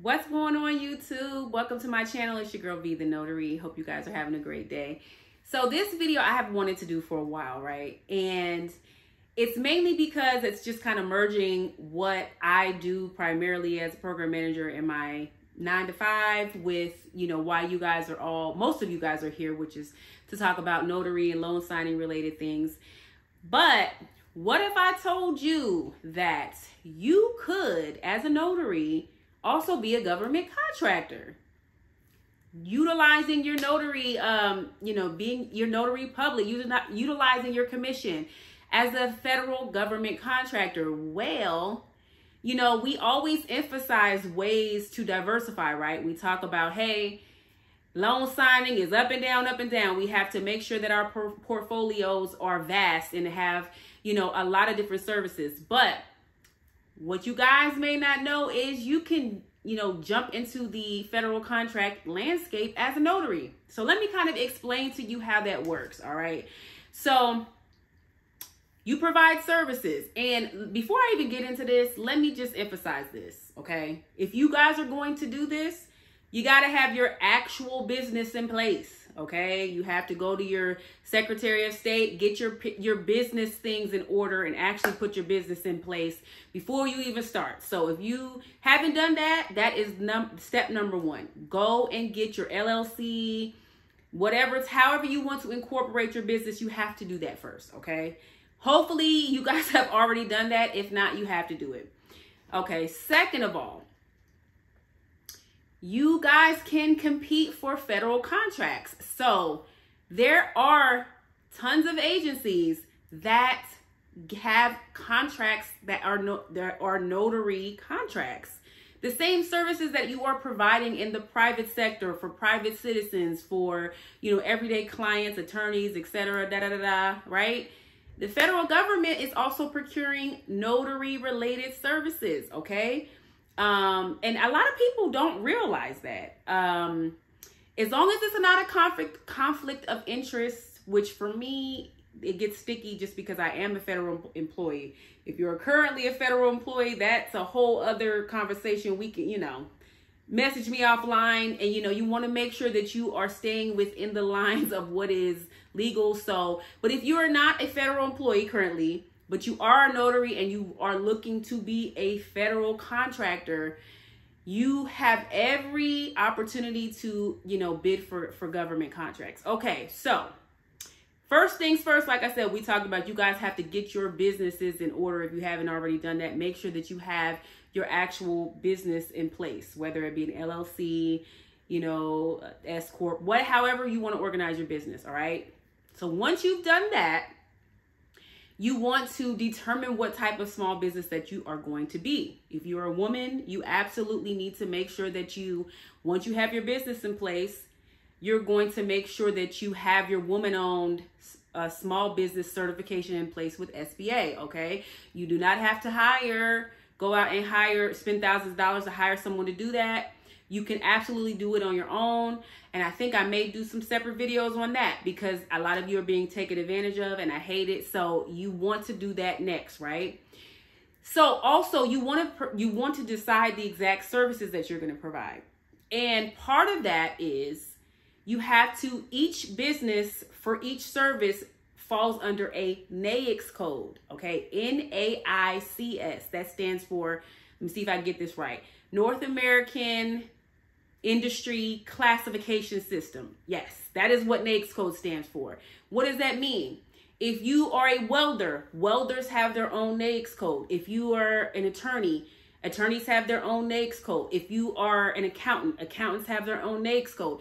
What's going on, YouTube? Welcome to my channel. It's your girl V, the Notary. Hope you guys are having a great day. So this video I have wanted to do for a while, right? And it's mainly because it's just kind of merging what I do primarily as a program manager in my 9-to-5 with, why you guys are most of you guys are here, which is to talk about notary and loan signing related things. But what if I told you that you could, as a notary, also be a government contractor, utilizing your notary, being your notary public, utilizing your commission as a federal government contractor? Well, we always emphasize ways to diversify, right? We talk about, hey, loan signing is up and down, up and down. We have to make sure that our portfolios are vast and have, a lot of different services. But what you guys may not know is you can, jump into the federal contract landscape as a notary. So let me kind of explain to you how that works, all right? So you provide services. And before I even get into this, let me just emphasize this, okay? If you guys are going to do this, you got to have your actual business in place. Okay, you have to go to your Secretary of State, get your business things in order, and actually put your business in place before you even start. So if you haven't done that, that is step number one. Go and get your LLC, however you want to incorporate your business, you have to do that first. Okay, hopefully you guys have already done that. If not, you have to do it. Okay, second of all, you guys can compete for federal contracts. So there are tons of agencies that have contracts that are notary contracts. The same services that you are providing in the private sector for private citizens, for everyday clients, attorneys, etc. Right? The federal government is also procuring notary related services. Okay. And a lot of people don't realize that. As long as it's not a conflict of interest, which for me, it gets sticky just because I am a federal employee. If you're currently a federal employee, that's a whole other conversation. We can, message me offline, and, you want to make sure that you are staying within the lines of what is legal. So, but if you are not a federal employee currently, but you are a notary and you are looking to be a federal contractor, you have every opportunity to, bid for government contracts. Okay, so first things first, like I said, we talked about you guys have to get your businesses in order. If you haven't already done that, make sure that you have your actual business in place, whether it be an LLC, S Corp, however you want to organize your business, all right? So once you've done that, you want to determine what type of small business that you are going to be. If you're a woman, you absolutely need to make sure that once you have your business in place, you're going to make sure that you have your woman-owned small business certification in place with SBA, okay? You do not have to go out and spend thousands of dollars to hire someone to do that. You can absolutely do it on your own. And I think I may do some separate videos on that because a lot of you are being taken advantage of and I hate it. So you want to do that next, right? So also you want to decide the exact services that you're going to provide. And part of that is you have to, each business for each service falls under a NES code, okay? NAICS. That stands for, let me see if I get this right, North American Industry Classification System. Yes, that is what NES code stands for. What does that mean? If you are a welder, welders have their own NES code. If you are an attorney, attorneys have their own NES code. If you are an accountant, accountants have their own NES code.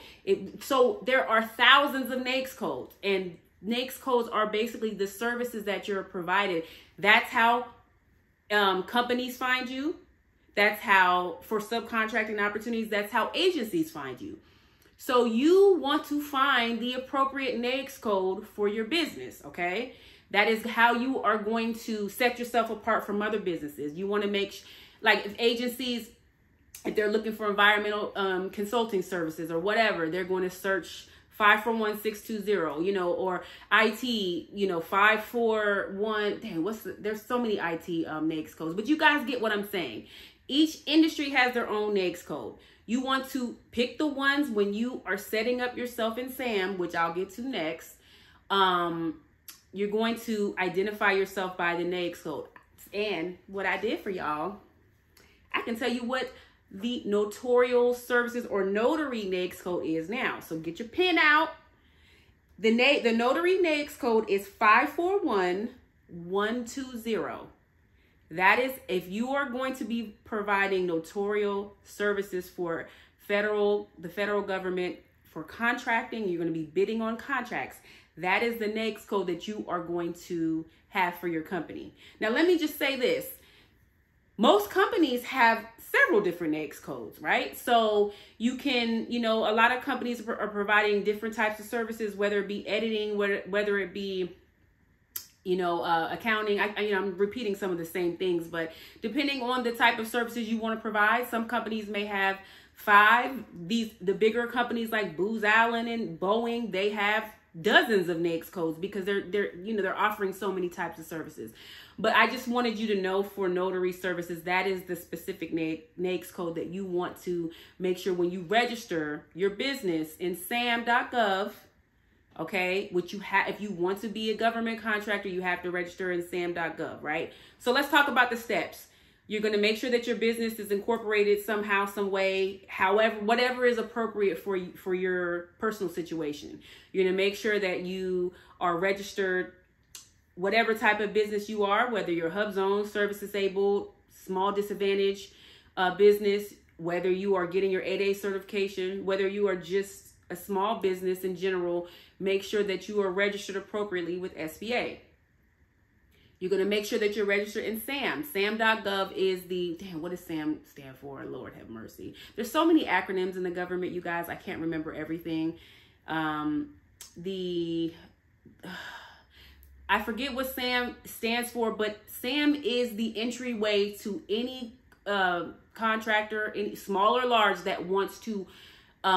So there are thousands of NES codes, and NES codes are basically the services that you're provided. That's how companies find you. That's how, for subcontracting opportunities, that's how agencies find you. So you want to find the appropriate NES code for your business, okay? That is how you are going to set yourself apart from other businesses. You want to make, like if agencies, if they're looking for environmental consulting services or whatever, they're going to search 541620, or IT, 541, there's so many IT NES codes, but you guys get what I'm saying. Each industry has their own NES code. You want to pick the ones when you are setting up yourself in SAM, which I'll get to next. You're going to identify yourself by the NES code. And what I did for y'all, I can tell you what the notarial services or notary NES code is now. So get your pen out. The notary NES code is 541120. That is if you are going to be providing notarial services for the federal government for contracting. You're going to be bidding on contracts. That is the NES code that you are going to have for your company. Now, let me just say this. Most companies have several different NES codes, right? So you can, a lot of companies are providing different types of services, whether it be editing, whether it be, accounting. I'm repeating some of the same things, but depending on the type of services you want to provide, some companies may have 5. The bigger companies like Booz Allen and Boeing, they have dozens of NES codes because they're offering so many types of services. But I just wanted you to know for notary services, that is the specific NES code that you want to make sure when you register your business in sam.gov, okay, which you have, if you want to be a government contractor, you have to register in sam.gov, right? So let's talk about the steps. You're going to make sure that your business is incorporated somehow, some way, however, whatever is appropriate for you, for your personal situation. You're going to make sure that you are registered, whatever type of business you are, whether you're hub zone, service disabled, small disadvantage business, whether you are getting your 8A certification, whether you are just a small business in general, make sure that you are registered appropriately with SBA. You're going to make sure that you're registered in SAM. SAM.gov is what does SAM stand for? Lord have mercy. There's so many acronyms in the government, you guys. I can't remember everything. I forget what SAM stands for, but SAM is the entryway to any contractor, any small or large, that wants to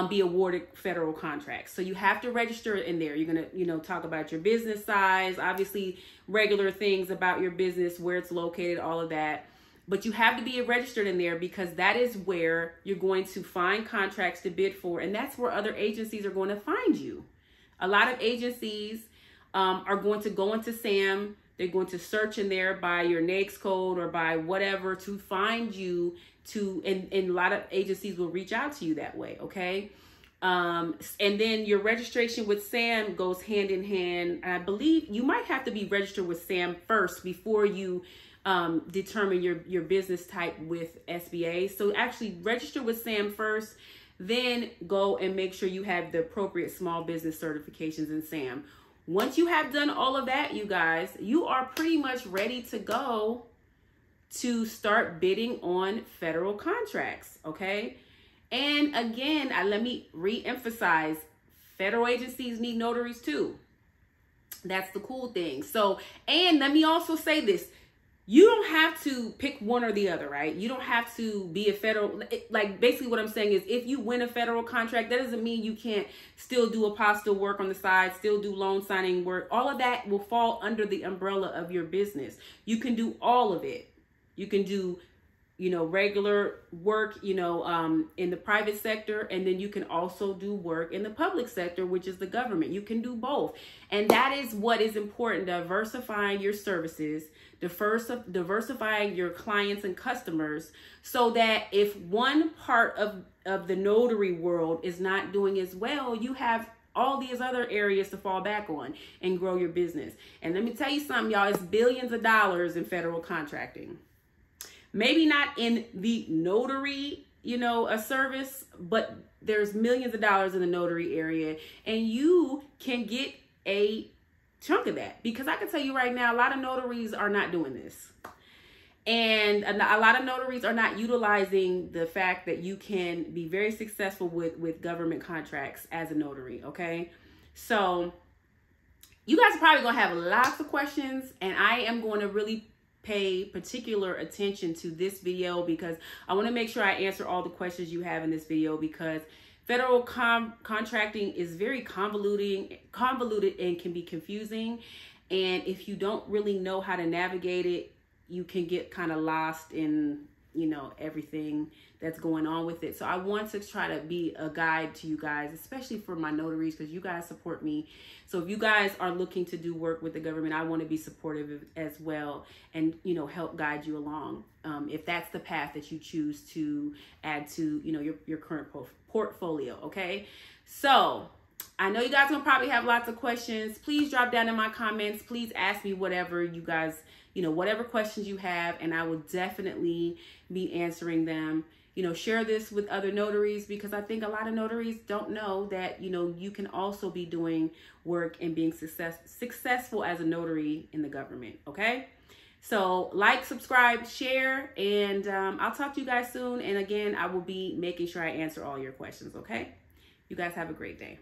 be awarded federal contracts. So you have to register in there. You're going to, talk about your business size, obviously regular things about your business, where it's located, all of that. But you have to be registered in there because that is where you're going to find contracts to bid for. And that's where other agencies are going to find you. A lot of agencies are going to go into SAM. They're going to search in there by your NES code or by whatever to find you and a lot of agencies will reach out to you that way. Okay. And then your registration with SAM goes hand in hand. I believe you might have to be registered with SAM first before you determine your business type with SBA. So actually register with SAM first, then go and make sure you have the appropriate small business certifications in SAM. Once you have done all of that, you guys, you are pretty much ready to go to start bidding on federal contracts, okay? And again, let me re-emphasize, federal agencies need notaries too. That's the cool thing. So, and let me also say this, you don't have to pick one or the other, right? You don't have to be a federal, like basically what I'm saying is if you win a federal contract, that doesn't mean you can't still do apostille work on the side, still do loan signing work. All of that will fall under the umbrella of your business. You can do all of it. You can do, regular work, in the private sector, and then you can also do work in the public sector, which is the government. You can do both. And that is what is important, diversifying your services, diversifying your clients and customers, so that if one part of the notary world is not doing as well, you have all these other areas to fall back on and grow your business. And let me tell you something, y'all, it's billions of dollars in federal contracting. Maybe not in the notary, a service, but there's millions of dollars in the notary area, and you can get a chunk of that, because I can tell you right now, a lot of notaries are not doing this. And a lot of notaries are not utilizing the fact that you can be very successful with government contracts as a notary, okay? So you guys are probably going to have lots of questions, and I am going to really pay particular attention to this video because I want to make sure I answer all the questions you have in this video, because federal contracting is very convoluted and can be confusing. And if you don't really know how to navigate it, you can get kind of lost in you know, everything that's going on with it. So I want to try to be a guide to you guys, especially for my notaries, because you guys support me. So if you guys are looking to do work with the government, I want to be supportive as well, and, you know, help guide you along. If that's the path that you choose to add to, you know, your current portfolio. Okay. So I know you guys will probably have lots of questions. Please drop down in my comments. Please ask me whatever you guys, you know, whatever questions you have, and I will definitely be answering them. You know, share this with other notaries, because I think a lot of notaries don't know that, you know, you can also be doing work and being successful as a notary in the government. Okay. So like, subscribe, share, and I'll talk to you guys soon. And again, I will be making sure I answer all your questions. Okay. You guys have a great day.